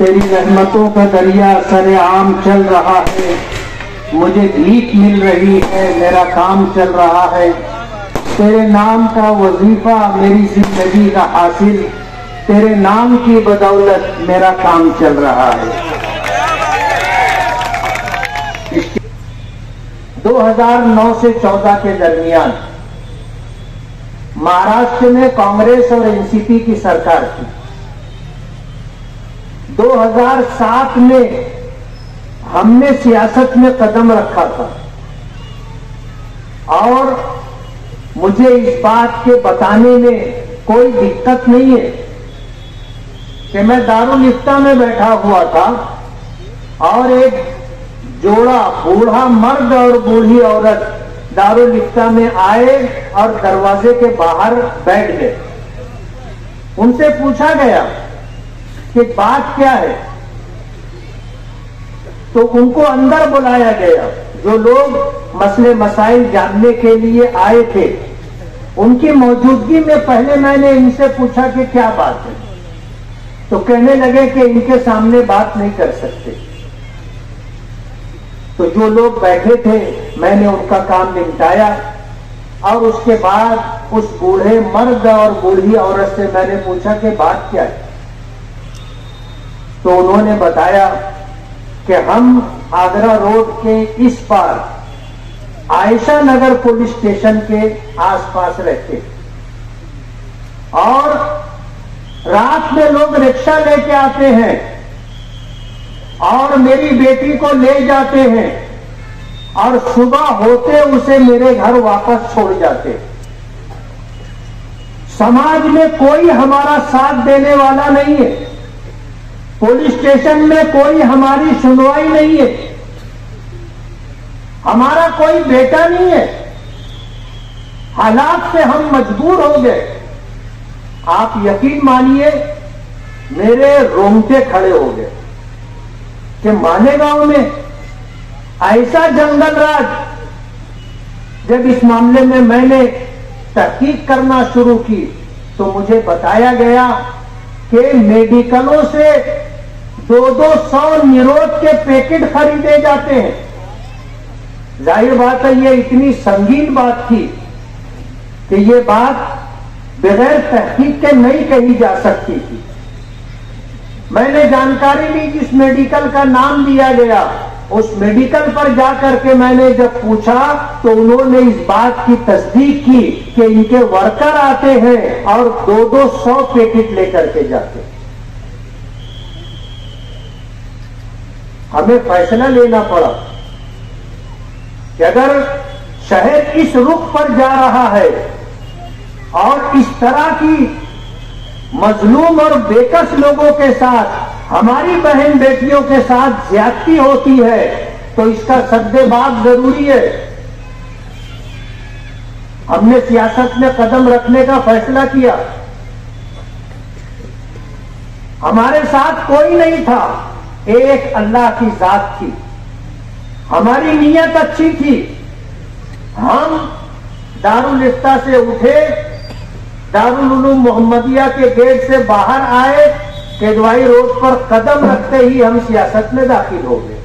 तेरी रहमतों का दरिया सरेआम चल रहा है, मुझे भीख मिल रही है, मेरा काम चल रहा है। तेरे नाम का वजीफा मेरी जिंदगी का हासिल, तेरे नाम की बदौलत मेरा काम चल रहा है। 2009 से 14 के दरमियान महाराष्ट्र में कांग्रेस और एनसीपी की सरकार थी। 2007 में हमने सियासत में कदम रखा था और मुझे इस बात के बताने में कोई दिक्कत नहीं है कि मैं दारुल इफ्ता में बैठा हुआ था और एक जोड़ा बूढ़ा मर्द और बूढ़ी औरत दारुल इफ्ता में आए और दरवाजे के बाहर बैठ गए। उनसे पूछा गया कि बात क्या है, तो उनको अंदर बुलाया गया। जो लोग मसले मसाइल जानने के लिए आए थे, उनकी मौजूदगी में पहले मैंने इनसे पूछा कि क्या बात है, तो कहने लगे कि इनके सामने बात नहीं कर सकते। तो जो लोग बैठे थे मैंने उनका काम निपटाया और उसके बाद उस बूढ़े मर्द और बूढ़ी औरत से मैंने पूछा कि बात क्या है, तो उन्होंने बताया कि हम आगरा रोड के इस पार आयशा नगर पुलिस स्टेशन के आसपास रहते और रात में लोग रिक्शा लेके आते हैं और मेरी बेटी को ले जाते हैं और सुबह होते उसे मेरे घर वापस छोड़ जाते। समाज में कोई हमारा साथ देने वाला नहीं है, पुलिस स्टेशन में कोई हमारी सुनवाई नहीं है, हमारा कोई बेटा नहीं है। हालात से हम मजबूर हो गए। आप यकीन मानिए मेरे रोंगटे खड़े हो गए कि मालेगांव में ऐसा जंगल राज। जब इस मामले में मैंने तहकीक करना शुरू की तो मुझे बताया गया कि मेडिकलों से 200 निरोध के पैकेट खरीदे जाते हैं। जाहिर बात है ये इतनी संगीन बात थी कि ये बात बगैर तहकीक के नहीं कही जा सकती थी। मैंने जानकारी ली, जिस मेडिकल का नाम दिया गया उस मेडिकल पर जाकर के मैंने जब पूछा तो उन्होंने इस बात की तस्दीक की कि इनके वर्कर आते हैं और 200 पैकेट लेकर के जाते। हमें फैसला लेना पड़ा कि अगर शहर इस रुख पर जा रहा है और इस तरह की मजलूम और बेकस लोगों के साथ, हमारी बहन बेटियों के साथ ज्यादती होती है, तो इसका सद्देबाज जरूरी है। हमने सियासत में कदम रखने का फैसला किया। हमारे साथ कोई नहीं था, एक अल्लाह की जात थी। हमारी नीयत अच्छी थी। हम दारुल इफ्ता से उठे, दारुल उलूम मोहम्मदिया के गेट से बाहर आए, केदवाई रोड पर कदम रखते ही हम सियासत में दाखिल हो गए।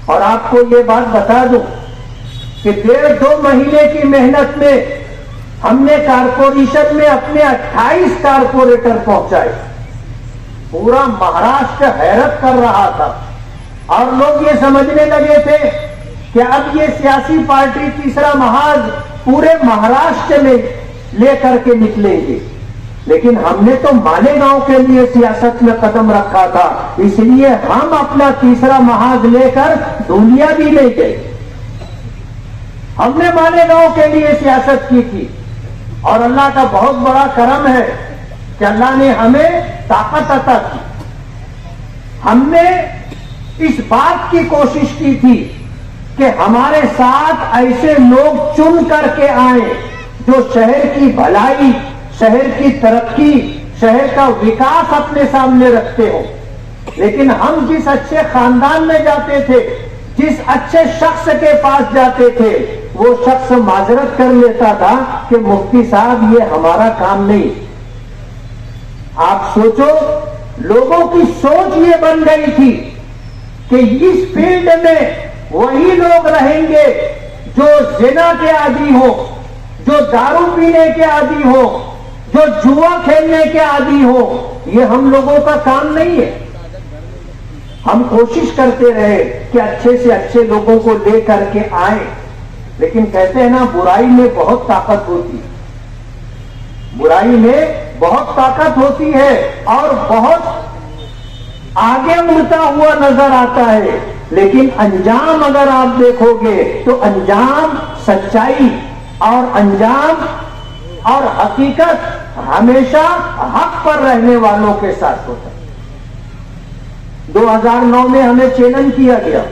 और आपको ये बात बता दूं कि 1.5-2 महीने की मेहनत में हमने कारपोरेशन में अपने 28 कारपोरेटर पहुंचाए। पूरा महाराष्ट्र हैरत कर रहा था और लोग ये समझने लगे थे कि अब ये सियासी पार्टी तीसरा महाज पूरे महाराष्ट्र में लेकर के निकलेंगे। लेकिन हमने तो मालेगांव के लिए सियासत में कदम रखा था, इसलिए हम अपना तीसरा महाज लेकर दुनिया भी ले गए। हमने मालेगांव के लिए सियासत की थी और अल्लाह का बहुत बड़ा करम है कि अल्लाह ने हमें ताकत अता की। हमने इस बात की कोशिश की थी कि हमारे साथ ऐसे लोग चुन करके आए जो शहर की भलाई, शहर की तरक्की, शहर का विकास अपने सामने रखते हो। लेकिन हम जिस अच्छे खानदान में जाते थे, जिस अच्छे शख्स के पास जाते थे, वो शख्स माजरत कर लेता था कि मुफ्ती साहब ये हमारा काम नहीं। आप सोचो लोगों की सोच ये बन गई थी कि इस फील्ड में वही लोग रहेंगे जो जिना के आदी हो, जो दारू पीने के आदी हो, जो जुआ खेलने के आदी हो। ये हम लोगों का काम नहीं है। हम कोशिश करते रहे कि अच्छे से अच्छे लोगों को लेकर के आए, लेकिन कहते हैं ना, बुराई में बहुत ताकत होती है, बुराई में बहुत ताकत होती है और बहुत आगे उड़ता हुआ नजर आता है, लेकिन अंजाम अगर आप देखोगे तो अंजाम सच्चाई और अंजाम और हकीकत हमेशा हक पर रहने वालों के साथ होता है। 2009 में हमें चैलेंज किया गया,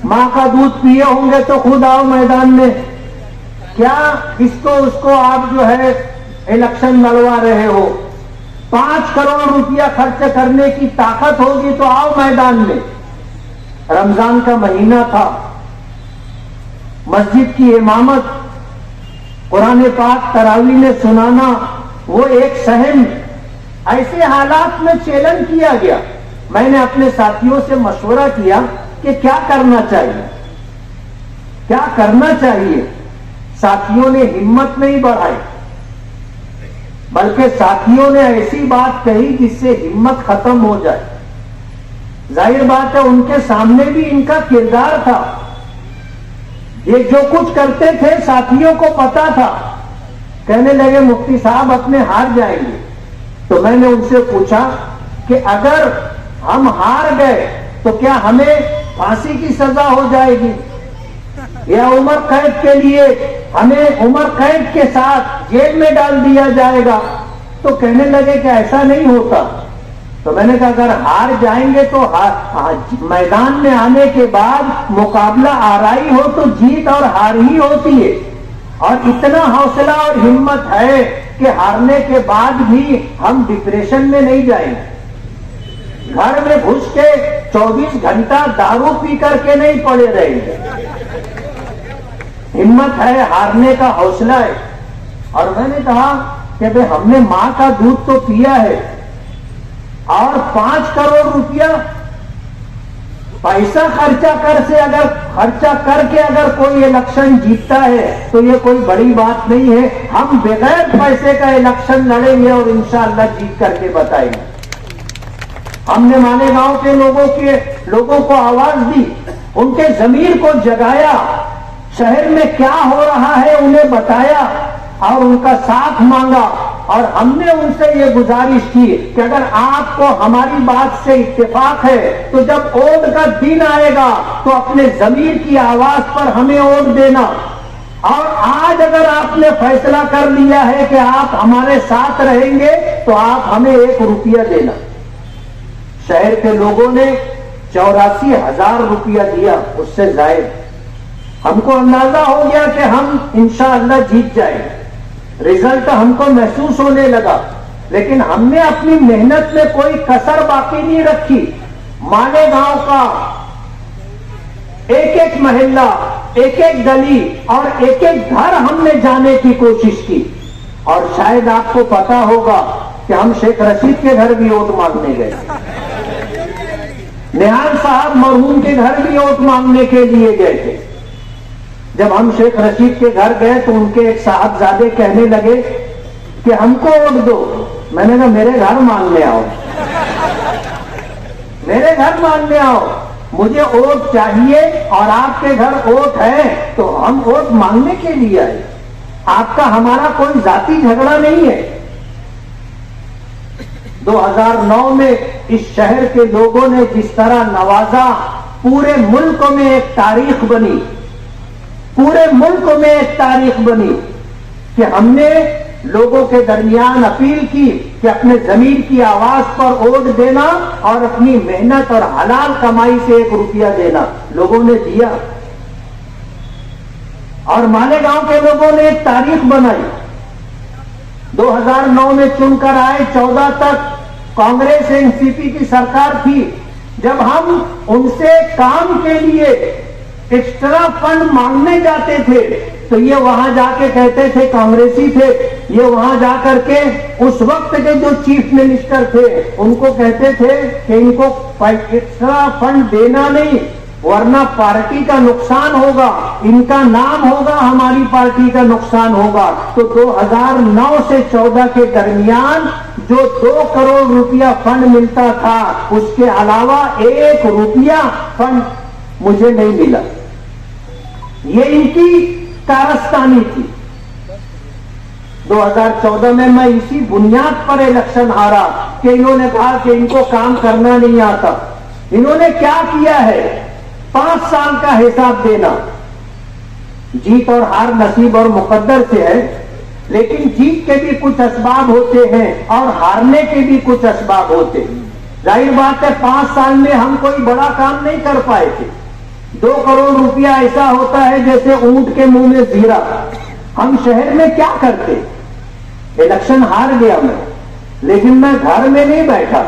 मां का दूध पिए होंगे तो खुद आओ मैदान में, क्या इसको उसको आप जो है इलेक्शन लड़वा रहे हो, 5 करोड़ रुपया खर्च करने की ताकत होगी तो आओ मैदान में। रमजान का महीना था, मस्जिद की इमामत, कुरान पाक तरावी में सुनाना, वो एक सहम। ऐसे हालात में चैलेंज किया गया। मैंने अपने साथियों से मशवरा किया कि क्या करना चाहिए, क्या करना चाहिए। साथियों ने हिम्मत नहीं बढ़ाई, बल्कि साथियों ने ऐसी बात कही जिससे हिम्मत खत्म हो जाए। जाहिर बात है, उनके सामने भी इनका किरदार था। ये जो कुछ करते थे साथियों को पता था। कहने लगे मुफ्ती साहब अपने हार जाएंगे। तो मैंने उनसे पूछा कि अगर हम हार गए तो क्या हमें फांसी की सजा हो जाएगी या उम्र कैद के लिए हमें उम्र कैद के साथ जेल में डाल दिया जाएगा? तो कहने लगे कि ऐसा नहीं होता। तो मैंने कहा अगर हार जाएंगे तो मैदान में आने के बाद मुकाबला आराई हो तो जीत और हार ही होती है। और इतना हौसला और हिम्मत है कि हारने के बाद भी हम डिप्रेशन में नहीं जाएंगे, घर में घुस के 24 घंटा दारू पी करके नहीं पड़े रहेंगे। हिम्मत है, हारने का हौसला है। और मैंने कहा कि भाई हमने मां का दूध तो पिया है और 5 करोड़ रुपया पैसा खर्चा करके अगर कोई इलेक्शन जीतता है तो ये कोई बड़ी बात नहीं है। हम बगैर पैसे का इलेक्शन लड़ेंगे और इंशाअल्लाह जीत करके बताएंगे। हमने मालेगांव के लोगों को आवाज दी, उनके जमीर को जगाया, शहर में क्या हो रहा है उन्हें बताया और उनका साथ मांगा। और हमने उनसे ये गुजारिश की कि अगर आपको हमारी बात से इत्तेफाक है तो जब वोट का दिन आएगा तो अपने जमीर की आवाज पर हमें वोट देना। और आज अगर आपने फैसला कर लिया है कि आप हमारे साथ रहेंगे तो आप हमें 1 रुपया देना। शहर के लोगों ने 84,000 रुपया दिया, उससे जायद। हमको अंदाजा हो गया कि हम इंशाअल्लाह जीत जाएंगे। रिजल्ट हमको महसूस होने लगा, लेकिन हमने अपनी मेहनत में कोई कसर बाकी नहीं रखी। मालेगांव का एक मोहल्ला, एक गली और एक घर हमने जाने की कोशिश की। और शायद आपको पता होगा कि हम शेख रशीद के घर भी वोट मांगने गए, निहाल साहब मरहूम के घर भी वोट मांगने के लिए गए थे। जब हम शेख रशीद के घर गए तो उनके एक साहबजादे कहने लगे कि हमको वोट दो। मैंने कहा मेरे घर मांगने आओ, मेरे घर मांगने आओ, मुझे वोट चाहिए और आपके घर वोट है तो हम वोट मांगने के लिए आए। आपका हमारा कोई जाति झगड़ा नहीं है। 2009 में इस शहर के लोगों ने जिस तरह नवाजा, पूरे मुल्क में एक तारीख बनी, पूरे मुल्क में एक तारीख बनी कि हमने लोगों के दरमियान अपील की कि अपने जमीर की आवाज पर वोट देना और अपनी मेहनत और हलाल कमाई से 1 रुपया देना। लोगों ने दिया और मालेगांव के लोगों ने एक तारीख बनाई। 2009 में चुनकर आए, 14 तक कांग्रेस एनसीपी की सरकार थी। जब हम उनसे काम के लिए एक्स्ट्रा फंड मांगने जाते थे तो ये वहां जाके कहते थे, कांग्रेसी थे, ये वहां जाकर के उस वक्त के जो चीफ मिनिस्टर थे उनको कहते थे कि इनको एक्स्ट्रा फंड देना नहीं, वरना पार्टी का नुकसान होगा, इनका नाम होगा, हमारी पार्टी का नुकसान होगा। तो 2009 से 14 के दरमियान जो 2 करोड़ रुपया फंड मिलता था, उसके अलावा 1 रुपया फंड मुझे नहीं मिला। ये इनकी कारस्तानी थी। 2014 में मैं इसी बुनियाद पर इलेक्शन हारा कि इन्होंने कहा कि इनको काम करना नहीं आता। इन्होंने क्या किया है, 5 साल का हिसाब देना। जीत और हार नसीब और मुकद्दर से है, लेकिन जीत के भी कुछ असबाब होते हैं और हारने के भी कुछ असबाब होते हैं। जाहिर बात है 5 साल में हम कोई बड़ा काम नहीं कर पाए थे। 2 करोड़ रुपया ऐसा होता है जैसे ऊंट के मुंह में जीरा। हम शहर में क्या करते, इलेक्शन हार गया मैं, लेकिन मैं घर में नहीं बैठा,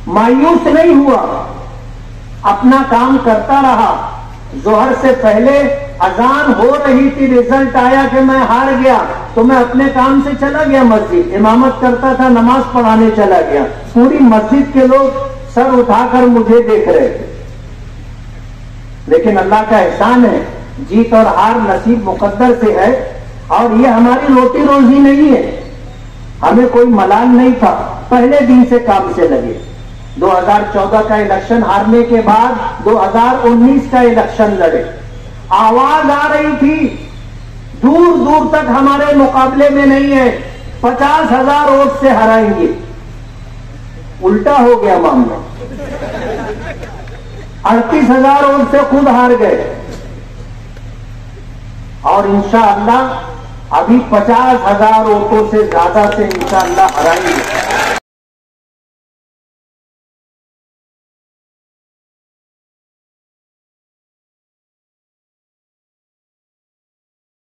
मायूस नहीं हुआ, अपना काम करता रहा। जोहर से पहले अजान हो रही थी, रिजल्ट आया कि मैं हार गया, तो मैं अपने काम से चला गया मस्जिद, इमामत करता था, नमाज पढ़ाने चला गया। पूरी मस्जिद के लोग सर उठाकर मुझे देख रहे थे। लेकिन अल्लाह का एहसान है, जीत और हार नसीब मुकद्दर से है, और ये हमारी रोटी रोजी नहीं है। हमें कोई मलाल नहीं था, पहले दिन से काम से लगे। 2014 का इलेक्शन हारने के बाद 2019 का इलेक्शन लड़े। आवाज आ रही थी दूर दूर तक हमारे मुकाबले में नहीं है, 50,000 वोट से हराएंगे। उल्टा हो गया मामला, 38,000 वोट से खुद हार गए। और इंशाअल्लाह अभी 50,000 वोटों से ज्यादा से इंशाअल्लाह हराएंगे।